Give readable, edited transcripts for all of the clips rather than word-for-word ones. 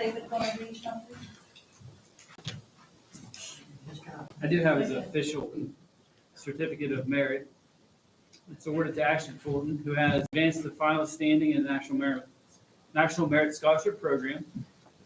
David going to read something? I do have his official certificate of merit. It's awarded to Ashton Fulton, who has advanced to finalist standing in the National Merit Scholarship Program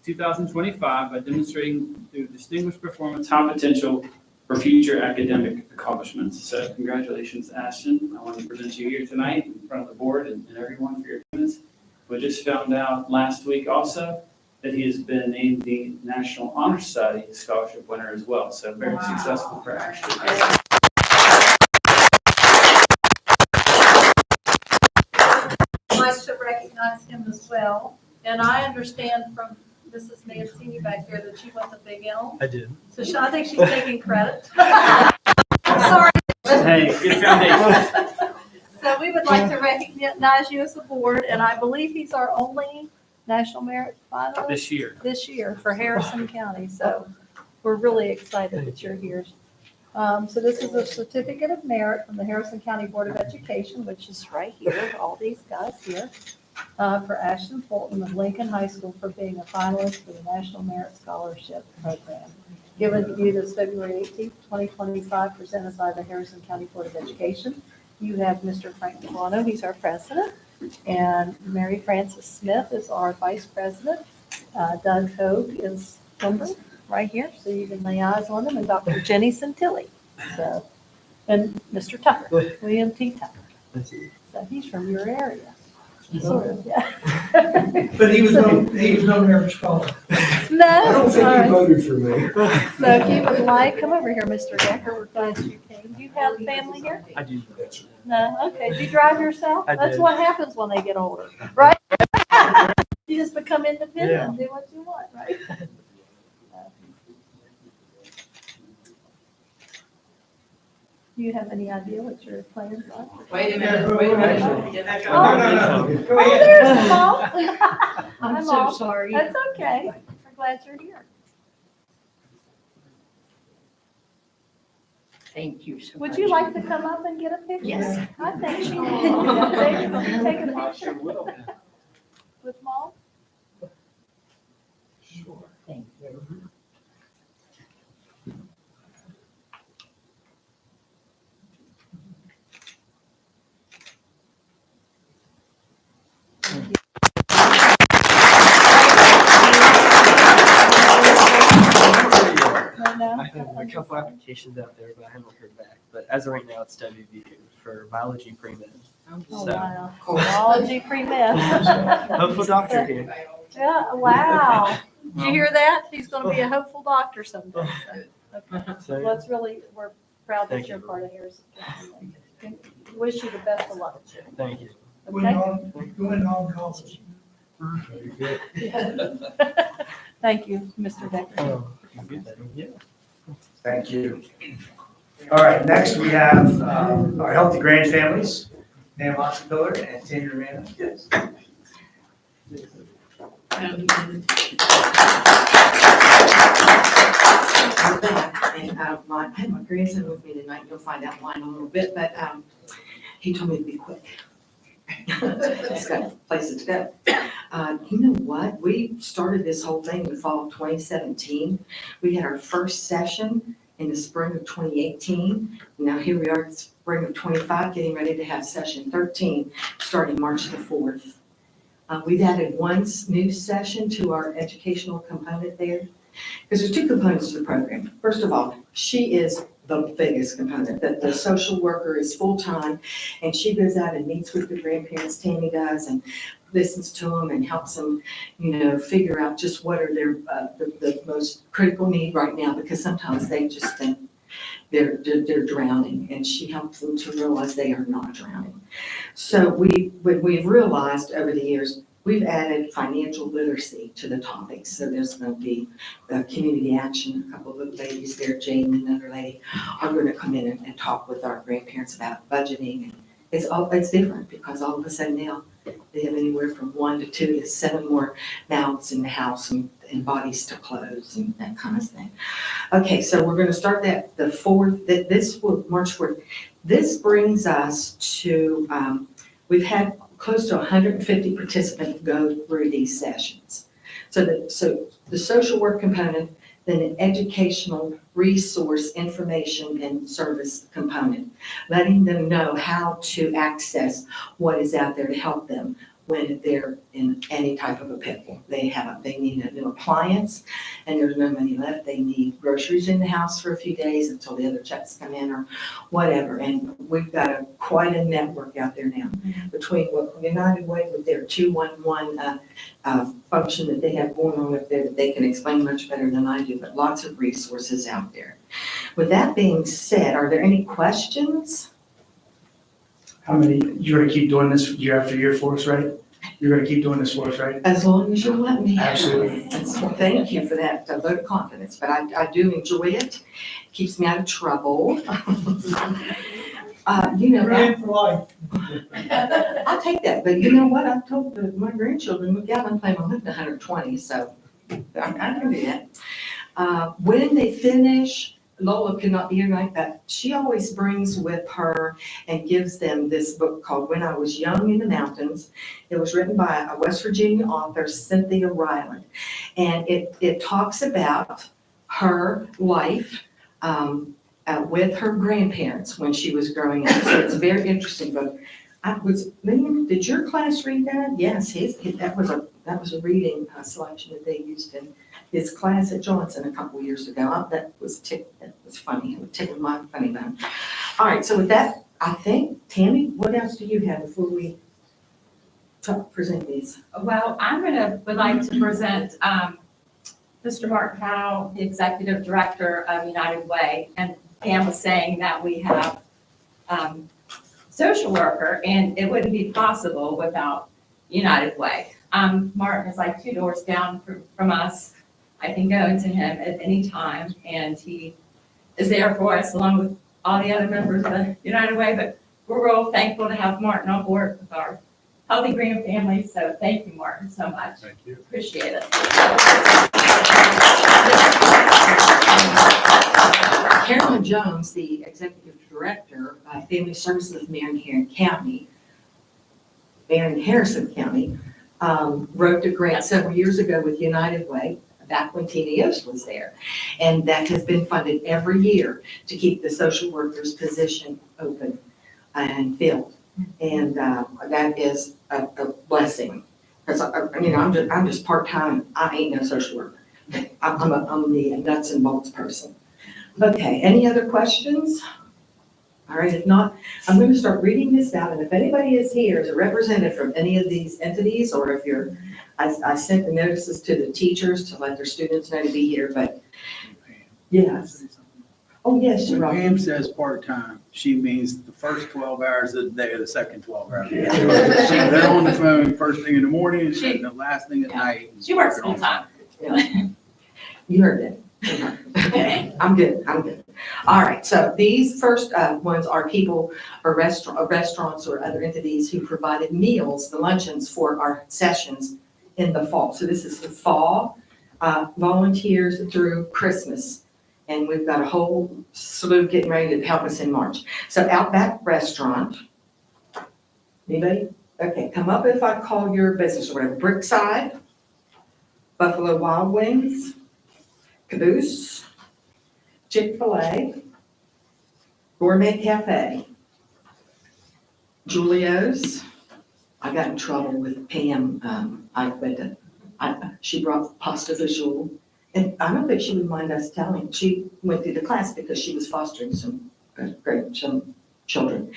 2025 by demonstrating through distinguished performance high potential for future academic accomplishments. So congratulations, Ashton. I want to present you here tonight in front of the board and everyone for your attendance. We just found out last week also that he has been named the National Honor Society Scholarship winner as well. So very successful for Ashton. I'd like to recognize him as well. And I understand from Mrs. Mancini back there that you went to Big Elm. I did. So I think she's taking credit. Sorry. Hey, good foundation. So we would like to recognize you as a board, and I believe he's our only National Merit finalist This year. for Harrison County. So we're really excited that you're here. So this is a certificate of merit from the Harrison County Board of Education, which is right here, all these guys here, for Ashton Fulton of Lincoln High School for being a finalist for the National Merit Scholarship Program. Given to you this February 18th, 2025, presented by the Harrison County Board of Education. You have Mr. Frank Milano, he's our president, and Mary Frances Smith is our vice president. Doug Hogue is member right here, so you can lay eyes on them, and Dr. Jenny Santilli. So, and Mr. Tucker, William T. Tucker. So he's from your area. Sort of, yeah. But he was no merit scholar. No. I don't think all he right. voted for me. So if you would like, come over here, Mr. Decker, we're glad you came. Do you have family here? I do. No, okay. Do you drive yourself? I That's did. what happens when they get older, right? You just become independent and do what you want, right? Do you have any idea what your plans are? Wait a minute, wait a minute. Oh, Go Oh, ahead. there's Mom. I'm Hi, so Mom. sorry. That's okay. We're glad you're here. Thank you so much. Would you like to come up and get a picture? Yes. I think she did. Take a picture with Mom? Sure. Thank you. No. I have a couple applications out there, but I haven't heard back. But as of right now, it's WVU for biology pre-med. Oh, So, wow. Biology pre-med. hopeful doctor here. Yeah, wow. Did you hear that? He's going to be a hopeful doctor someday. So, okay. So, Well, it's really, we're proud that Thank you're you. part of Harrison County. And wish you the best of luck. thank you. Going on college. Thank you, Mr. Decker. Oh, yeah. Thank you. All right, next we have our Healthy Grand Families, Pam Oxenpiller and Tanya Romano. Yes. We're back, and I had my grandson with me tonight. You'll find out why in a little bit, but he told me to be quick. He's got places to go. You know what? We started this whole thing in the fall of 2017. We had our first session in the spring of 2018. Now here we are, spring of 25, getting ready to have session 13, starting March the 4th. We've added one new session to our educational component there, because there's two components to the program. First of all, she is the biggest component, that the social worker is full-time, and she goes out and meets with the grandparents, Tammy does, and listens to them and helps them, figure out just what are their, the most critical need right now, because sometimes they just think they're drowning, and she helps them to realize they are not drowning. So we've realized over the years, we've added financial literacy to the topics. So there's going to be community action. A couple of ladies there, Jane and another lady, are going to come in and talk with our grandparents about budgeting. And it's different, because all of a sudden now they have anywhere from 1 to 2 to 7 more mouths in the house and bodies to clothes and that kind of thing. Okay, so we're going to start that the 4th, March 4th. This brings us to, we've had close to 150 participants go through these sessions. So the social work component, then an educational resource, information, and service component, letting them know how to access what is out there to help them when they're in any type of a pitfall. They need a new appliance and there's no money left. They need groceries in the house for a few days until the other checks come in or whatever. And we've got quite a network out there now between what United Way with their 211 function that they have going on up there that they can explain much better than I do, but lots of resources out there. With that being said, are there any questions? How many, you're gonna keep doing this year after year for us, right? You're gonna keep doing this for us, right? As long as you let me. Absolutely. And so thank you for that vote of confidence, but I do enjoy it. Keeps me out of trouble. You know, You're in for life. I'll take that, but you know what? I've told my grandchildren, look out, I'm planning on living to 120, so I can do that. When they finish, Lola could not be here tonight, but she always brings with her and gives them this book called When I Was Young in the Mountains. It was written by a West Virginia author, Cynthia Ryland, and it talks about her life with her grandparents when she was growing up. So it's a very interesting book. Did your class read that? Yes, that was a reading selection that they used in his class at Johnson a couple years ago. That was funny. It tickled my funny bone. All right, so with that, I think, Tammy, what else do you have before we present these? Well, would like to present Mr. Mark Powell, the Executive Director of United Way. And Pam was saying that we have social worker, and it wouldn't be possible without United Way. Martin is like 2 doors down from us. I can go into him at any time, and he is there for us along with all the other members of the United Way. But we're real thankful to have Martin on board with our Healthy Green family. So thank you, Martin, so much. Thank you. Appreciate it. Carolyn Jones, the Executive Director of Family Services of Marion Harrison County, wrote a grant several years ago with United Way, back when Tina Yost was there. And that has been funded every year to keep the social worker's position open and filled. And that is a blessing. Because I'm just part-time. I ain't no social worker. I'm the nuts and bolts person. Okay, any other questions? All right, if not, I'm going to start reading this out, and if anybody is here as a representative from any of these entities, or if you're, I sent the notices to the teachers to let their students know to be here, but yes. Oh, yes, you're When right. Pam says part-time, she means the first 12 hours of the day or the second 12 hours. They're on the phone first thing in the morning and the last thing at night. She works full time. You heard it. I'm good. All right, so these first ones are people or restaurants or other entities who provided meals, the luncheons for our sessions in the fall. So this is the fall volunteers through Christmas. And we've got a whole slew getting ready to help us in March. So Outback Restaurant. Anybody? Okay, come up if I call your business or whatever. Brookside, Buffalo Wild Wings, Caboose, Chick-fil-A, Gourmet Cafe, Julio's. I got in trouble with Pam. She brought pasta visual. And I don't think she would mind us telling. She went through the class because she was fostering some children.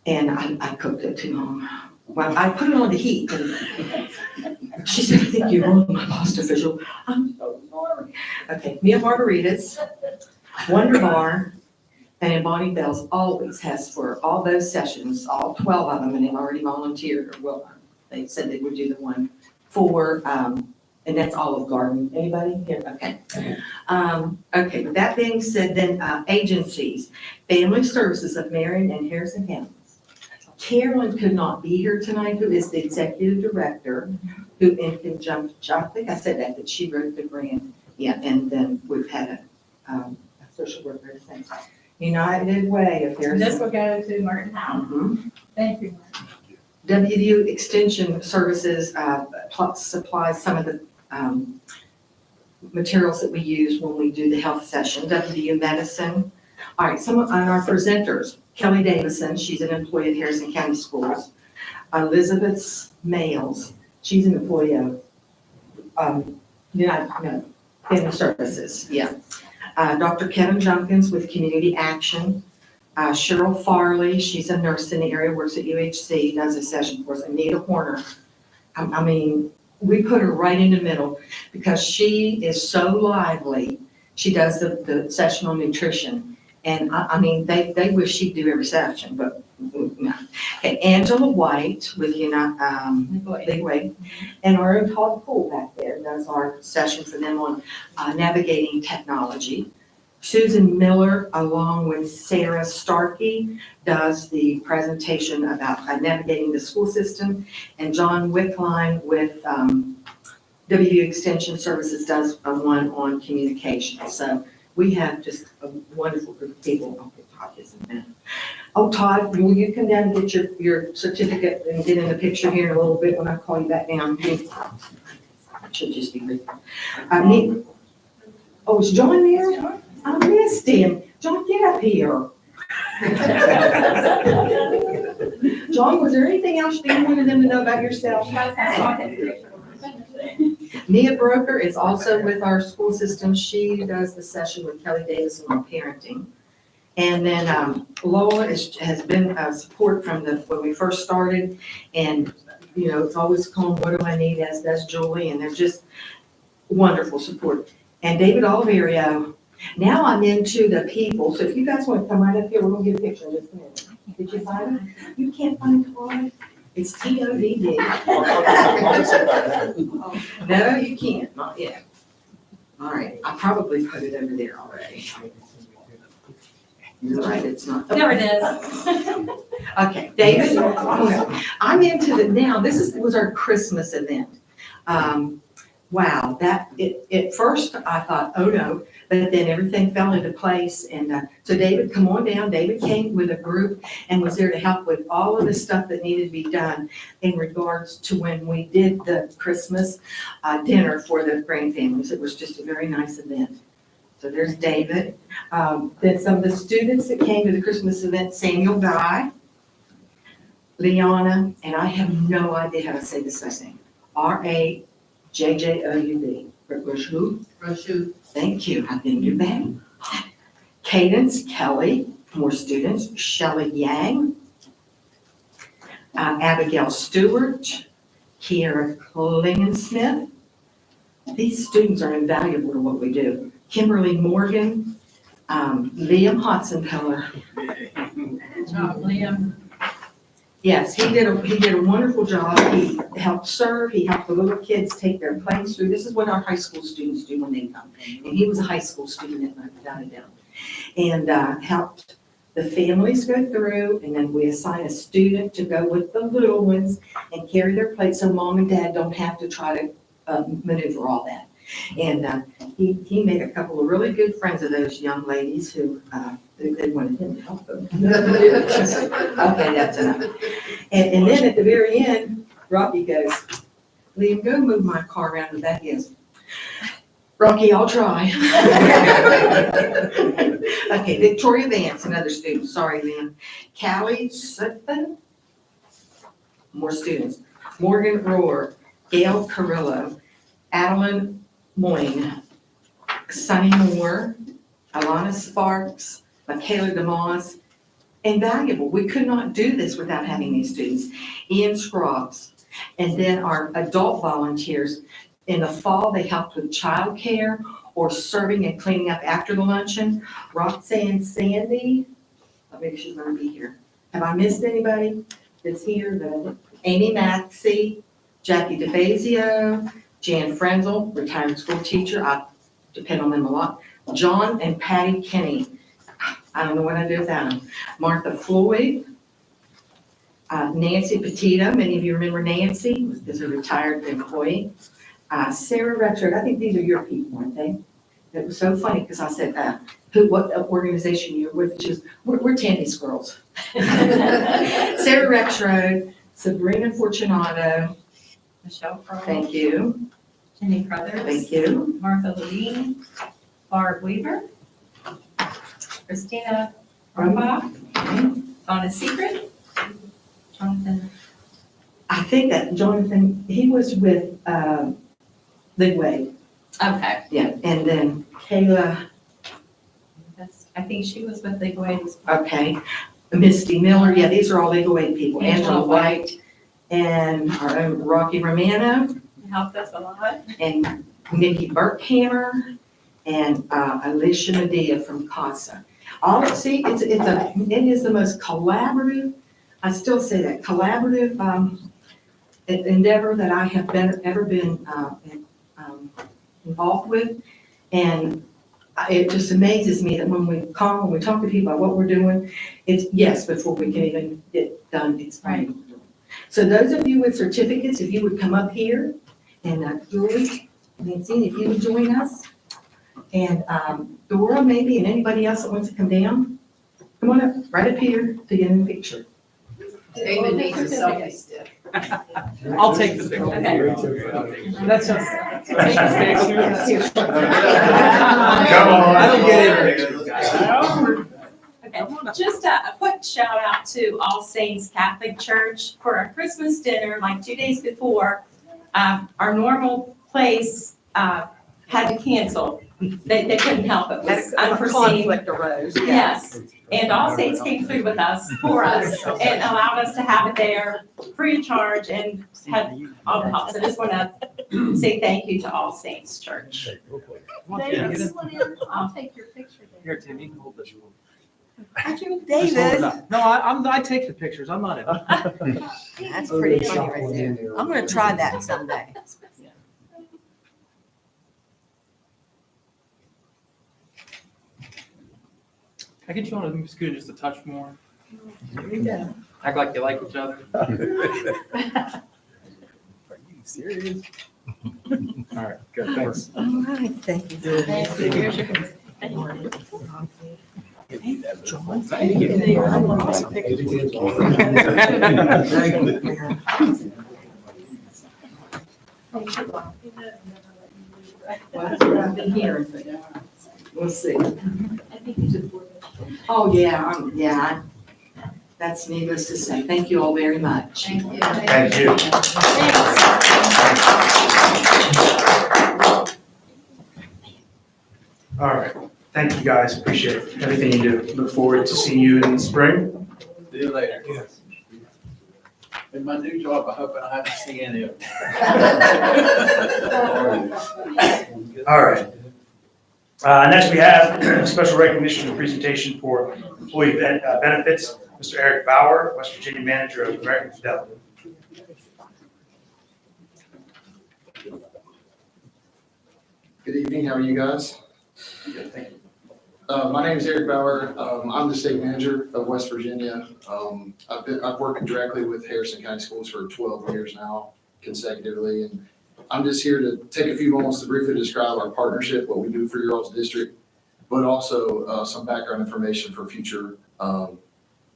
And I cooked it too long. Well, I put it on the heat. And she said, I think you ruined my pasta visual. I'm so sorry. Okay, Mia Margaritas, Wonder Bar, and Bonnie Bell's always has for all those sessions, all 12 of them, and they've already volunteered, or well, they said they would do the one for, and that's Olive Garden. Anybody here? Okay. Okay, with that being said, then agencies, Family Services of Marion and Harrison counties. Carolyn could not be here tonight, who is the executive director, who in conjunction, I think I said that she wrote the grant. Yeah, and then we've had a social worker since. United Way of Harrison. This will go to Martin Howe. Mhm. Thank you, Martin. WVU Extension Services supplies some of the materials that we use when we do the health session, WVU Medicine. All right, some of our presenters, Kelly Davison, she's an employee at Harrison County Schools. Elizabeth Males, she's an employee of, Family Services, yeah. Dr. Kevin Junkins with Community Action. Cheryl Farley, she's a nurse in the area, works at UHC, does a session for us. Anita Horner, I mean, we put her right in the middle because she is so lively. She does the session on nutrition. And I mean, they wish she'd do every session, but no. Okay, Angela White with Big Wave. And our own Todd Poole back there does our session for them on navigating technology. Susan Miller, along with Sarah Starkey, does the presentation about navigating the school system. And John Wickline with WVU Extension Services does one on communication. So we have just a wonderful group of people. Okay, Todd isn't there. Oh, Todd, will you come down and get your certificate and get in the picture here in a little bit when I call you back down? Should just be good. Oh, is John there? I missed him. John, get up here. John, was there anything else that you wanted them to know about yourself? Nia Broker is also with our school system. She does the session with Kelly Davis on parenting. And then Lola has been support from when we first started. And, you know, it's always called What Do I Need, as does Julie. And they're just wonderful support. And David Oliverio. Now I'm into the people, so if you guys want to come right up here, we're going to get a picture in just a minute. Did you find him? You can't find Todd? It's T-O-D-D. No, you can't, not yet. All right, I probably put it over there already. You're right, it's not. There it is. Okay, David, I'm into now, was our Christmas event. Wow, at first I thought, oh no, but then everything fell into place. And so David, come on down. David came with a group and was there to help with all of the stuff that needed to be done in regards to when we did the Christmas dinner for the grand families. It was just a very nice event. So there's David. Then some of the students that came to the Christmas event, Samuel Guy, Liana, and I have no idea how to say this last name, R-A-JJOUB. Rochou. Thank you. I've been your back. Cadence Kelly, more students. Shelley Yang, Abigail Stewart, Kiera Klingensmith. These students are invaluable to what we do. Kimberly Morgan, Liam Hotzenpeller. Good job, Liam. Yes, he did a wonderful job. He helped serve. He helped the little kids take their plates through. This is what our high school students do when they come. And he was a high school student, without a doubt. And helped the families go through, and then we assign a student to go with the little ones and carry their plates so mom and dad don't have to try to maneuver all that. And he made a couple of really good friends of those young ladies who they wanted him to help them. Okay, that's enough. And then at the very end, Rocky goes, Liam, go move my car around the back. Yes. Rocky, I'll try. Okay, Victoria Vance, another student. Sorry, Liam. Callie Sutphen, more students. Morgan Rohr, Gail Carrillo, Adeline Moyne, Sunny Moore, Alana Sparks, Michaela DeMoss. Invaluable. We could not do this without having these students. Ian Scroggs. And then our adult volunteers. In the fall, they helped with childcare or serving and cleaning up after the luncheon. Roxanne Sandy, maybe she's going to be here. Have I missed anybody that's here? Amy Maxey, Jackie DeFazio, Jan Frenzel, retired school teacher. I depend on them a lot. John and Patty Kinney. I don't know what I do without them. Martha Floyd, Nancy Petito. Many of you remember Nancy, is a retired employee. Sarah Retchard. I think these are your people, aren't they? It was so funny because I said, what organization you're with? She was, we're Tandy's girls. Sarah Retchard, Sabrina Fortunato. Michelle Crowe. Thank you. Jenny Crothers. Thank you. Martha Levine, Barb Weaver, Christina Rumbach, Donna Secret, Jonathan. I think that Jonathan, he was with, Big Wave. Okay, Yeah, and then Kayla, I think she was with Legal Aid. okay, Misty Miller, yeah, these are all Legal Aid people. Angela Angela White and our own Rocky Romano Helped us a lot. and Nikki Burkhammer and Alicia Medea from CASA. All, see, it is the most collaborative, I still say that, collaborative endeavor that I have ever been involved with. And it just amazes me that when we talk to people about what we're doing, it's yes, before we can even get done explaining what we're doing. So those of you with certificates, if you would come up here, and Julie, Nancy, if you would join us, and Dora maybe, and anybody else that wants to come down, come on up, right up here to get in the picture. David needs a selfie stick. I'll take the picture. Okay. That's just. Come on. I don't get it. Okay, just a quick shout out to All Saints Catholic Church for our Christmas dinner, like 2 days before. Our normal place had to cancel. They couldn't help it. It was unforeseen. Conflict arose. Yes, and All Saints came through with us, for us, and allowed us to have it there free of charge and had all the help. So I just want to say thank you to All Saints Church. David, come on in. I'll take your picture there. Here, Tim, you can hold this one. David, No, I take the pictures. I'm not. that's pretty funny right there. I'm gonna try that someday. I get you on a scooter just a touch more. Act like you like each other. Are you serious? All right, good, thanks. All right, thank you. Here's your- Thank you. Well, that's what I've been hearing, but we'll see. Oh, yeah, yeah, that's needless to say. Thank you all very much. Thank you. Thank you. All right, thank you guys, appreciate everything you do. Look forward to seeing you in the spring. See you later. In my new job, I hope I don't have to see any of it. All right. Next, we have a special recognition and presentation for employee benefits. Mr. Eric Bauer, West Virginia Manager of American Fidelity. Good evening, how are you guys? Good, thank you. My name is Eric Bauer. I'm the state manager of West Virginia. I've worked directly with Harrison County Schools for 12 years now consecutively. And I'm just here to take a few moments to briefly describe our partnership, what we do for your all's district, but also some background information for future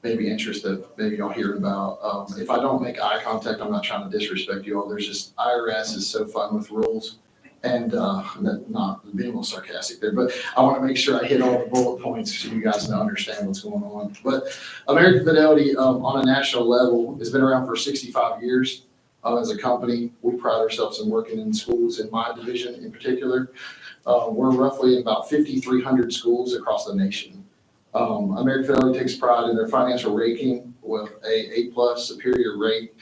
maybe interest that maybe y'all hear about. If I don't make eye contact, I'm not trying to disrespect you all. There's just, IRS is so fun with rules. And not being a little sarcastic there, but I want to make sure I hit all the bullet points so you guys to understand what's going on. But American Fidelity on a national level has been around for 65 years as a company. We pride ourselves in working in schools in my division in particular. We're roughly in about 5,300 schools across the nation. American Fidelity takes pride in their financial ranking with a A+ superior rate,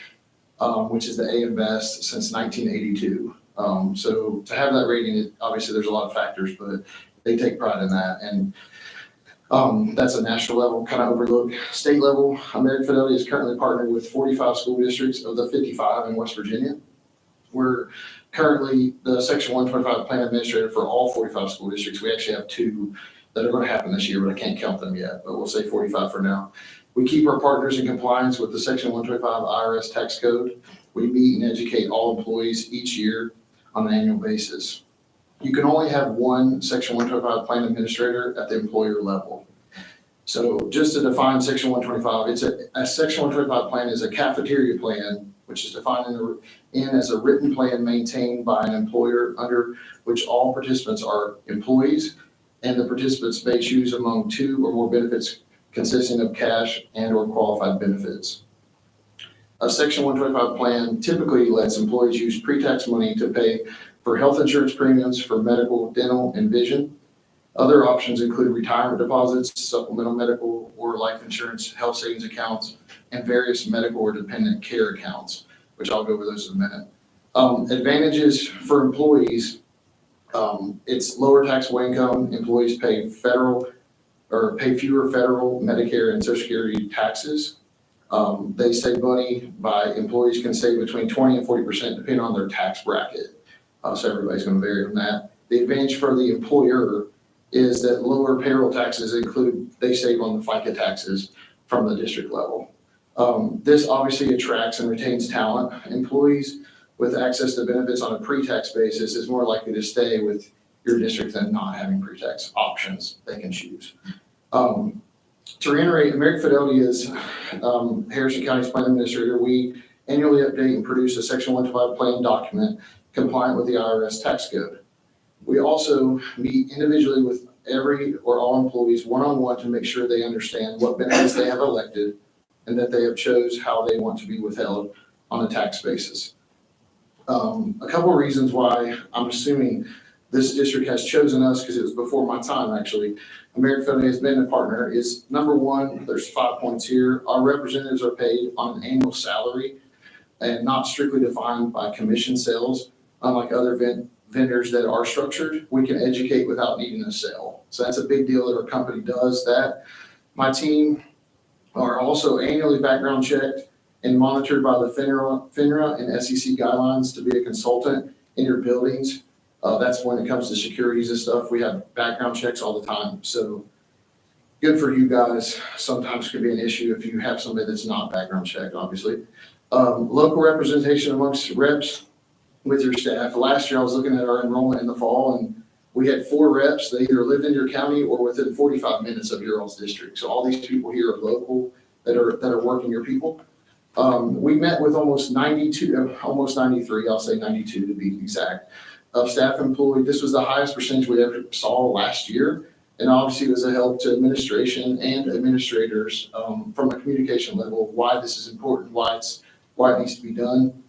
which is the AM Best since 1982. So to have that rating, obviously there's a lot of factors, but they take pride in that. And that's a national level, kind of overlooked. State level, American Fidelity is currently partnered with 45 school districts of the 55 in West Virginia. We're currently the Section 125 plan administrator for all 45 school districts. We actually have 2 that are going to happen this year, but I can't count them yet, but we'll say 45 for now. We keep our partners in compliance with the Section 125 IRS tax code. We meet and educate all employees each year on an annual basis. You can only have one Section 125 plan administrator at the employer level. So just to define Section 125, it's a Section 125 plan is a cafeteria plan which is defined as a written plan maintained by an employer under which all participants are employees, and the participants may choose among two or more benefits consisting of cash and/or qualified benefits. A Section 125 plan typically lets employees use pre-tax money to pay for health insurance premiums for medical, dental, and vision. Other options include retirement deposits, supplemental medical or life insurance, health savings accounts, and various medical or dependent care accounts, which I'll go over those in a minute. Advantages for employees, it's lower taxable income. Employees pay fewer federal, Medicare, and Social Security taxes. They save money employees can save between 20 and 40% depending on their tax bracket. So everybody's going to vary on that. The advantage for the employer is that lower payroll taxes they save on the FICA taxes from the district level. This obviously attracts and retains talent. Employees with access to benefits on a pre-tax basis is more likely to stay with your district than not having pre-tax options they can choose. To reiterate, American Fidelity is Harrison County's plan administrator. We annually update and produce a Section 125 plan document compliant with the IRS tax code. We also meet individually with every or all employees one-on-one to make sure they understand what benefits they have elected and that they have chose how they want to be withheld on a tax basis. A couple of reasons why I'm assuming this district has chosen us, because it was before my time actually. American Fidelity has been a partner is number one, there's 5 points here. Our representatives are paid on an annual salary and not strictly defined by commission sales. Unlike other vendors that are structured, we can educate without needing a sale. So that's a big deal that our company does that. My team are also annually background checked and monitored by the FINRA and SEC guidelines to be a consultant in your buildings. That's when it comes to securities and stuff. We have background checks all the time. So good for you guys. Sometimes could be an issue if you have somebody that's not background checked, obviously. Local representation amongst reps with your staff. Last year I was looking at our enrollment in the fall and we had 4 reps that either lived in your county or within 45 minutes of your all's district. So all these people here are local that are working your people. We met with almost 93, I'll say 92 to be exact, of staff employed. This was the highest percentage we ever saw last year. And obviously it was a help to administration and administrators from a communication level of why this is important, why it needs to be done.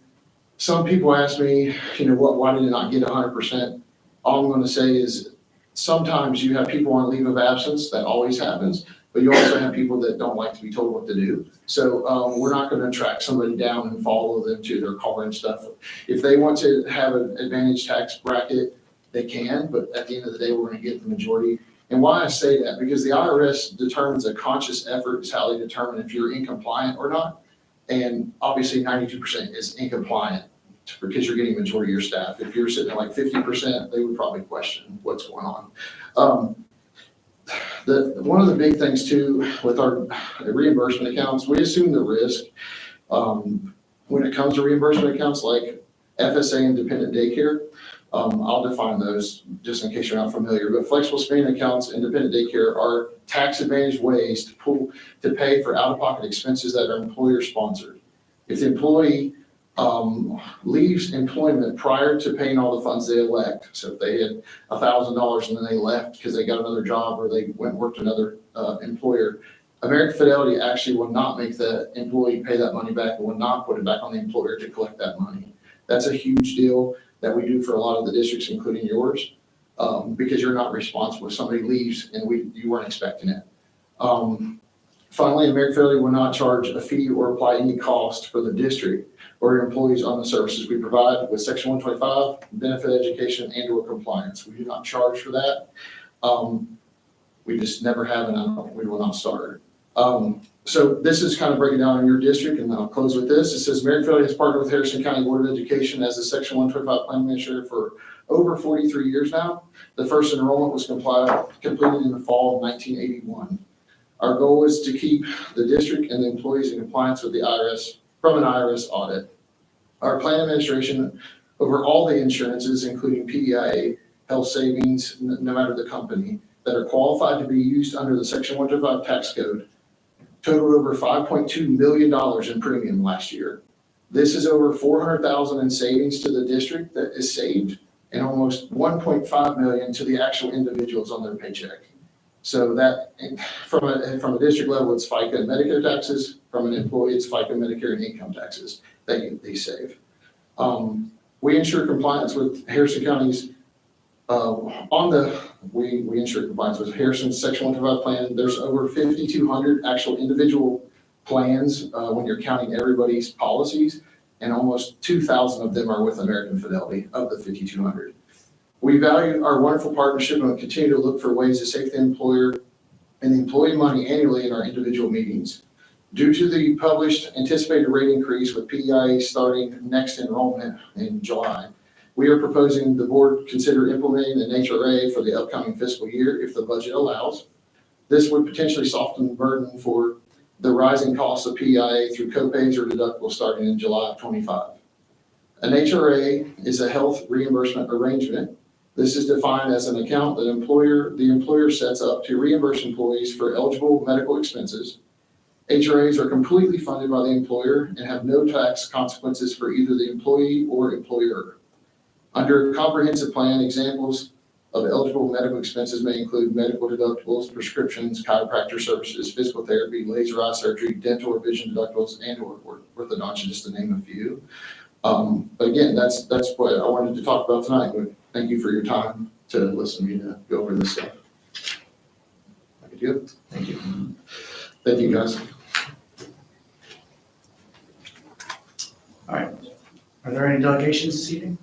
Some people ask me, why did it not get 100%? All I'm going to say is sometimes you have people on leave of absence. That always happens. But you also have people that don't like to be told what to do. So we're not going to track somebody down and follow them to their car and stuff. If they want to have an advantage tax bracket, they can. But at the end of the day, we're going to get the majority. And why I say that, because the IRS determines a conscious effort is how they determine if you're incompliant or not. And obviously 92% is incompliant because you're getting majority of your staff. If you're sitting at like 50%, they would probably question what's going on. One of the big things too with our reimbursement accounts, we assume the risk when it comes to reimbursement accounts like FSA and dependent daycare. I'll define those just in case you're not familiar, but flexible spending accounts and dependent daycare are tax advantage ways to pay for out-of-pocket expenses that are employer sponsored. If the employee leaves employment prior to paying all the funds they elect, so if they had $1,000 and then they left because they got another job or they went and worked another employer, American Fidelity actually will not make the employee pay that money back and will not put it back on the employer to collect that money. That's a huge deal that we do for a lot of the districts, including yours, because you're not responsible if somebody leaves and you weren't expecting it. Finally, American Fidelity will not charge a fee or apply any cost for the district or your employees on the services we provide with Section 125, benefit education, and/or compliance. We do not charge for that. We just never have, and we will not start. So this is kind of breaking down in your district, and then I'll close with this. It says American Fidelity has partnered with Harrison County Board of Education as a Section 125 plan administrator for over 43 years now. The first enrollment was completed in the fall of 1981. Our goal is to keep the district and the employees in compliance with the IRS from an IRS audit. Our plan administration over all the insurances, including PEIA, health savings, no matter the company, that are qualified to be used under the Section 125 tax code, totaled over $5.2 million in premium last year. This is over 400,000 in savings to the district that is saved, and almost 1.5 million to the actual individuals on their paycheck. So that, from a district level, it's FICA and Medicare taxes. From an employee, it's FICA, Medicare, and income taxes that they save. We ensure compliance with Harrison County's, we ensure compliance with Harrison's Section 125 plan. There's over 5,200 actual individual plans when you're counting everybody's policies, and almost 2,000 of them are with American Fidelity of the 5,200. We value our wonderful partnership and will continue to look for ways to save the employer and the employee money annually in our individual meetings. Due to the published anticipated rate increase with PEIA starting next enrollment in July, we are proposing the board consider implementing an HRA for the upcoming fiscal year if the budget allows. This would potentially soften the burden for the rising costs of PEIA through copays or deductibles starting in July of 25. An HRA is a health reimbursement arrangement. This is defined as an account that the employer sets up to reimburse employees for eligible medical expenses. HRAs are completely funded by the employer and have no tax consequences for either the employee or employer. Under a comprehensive plan, examples of eligible medical expenses may include medical deductibles, prescriptions, chiropractor services, physical therapy, laser eye surgery, dental or vision deductibles, and or orthodontia, just to name a few. But again, that's what I wanted to talk about tonight. Thank you for your time to listen to me to go over this stuff. I could do it. Thank you. Thank you, guys. All right. Are there any delegations this evening?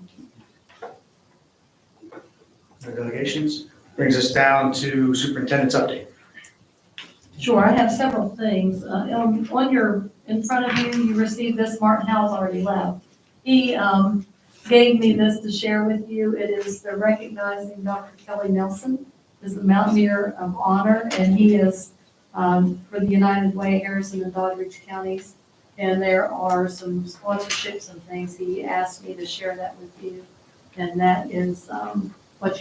No delegations? Brings us down to superintendent's update. Sure, I have several things. In front of you, you received this. Martin Howell's already left. He gave me this to share with you. It is the recognizing Dr. Kelly Nelson is the Mountaineer of Honor, and he is for the United Way, Harrison and Doddridge counties. And there are some sponsorships and things. He asked me to share that with you, and that is what you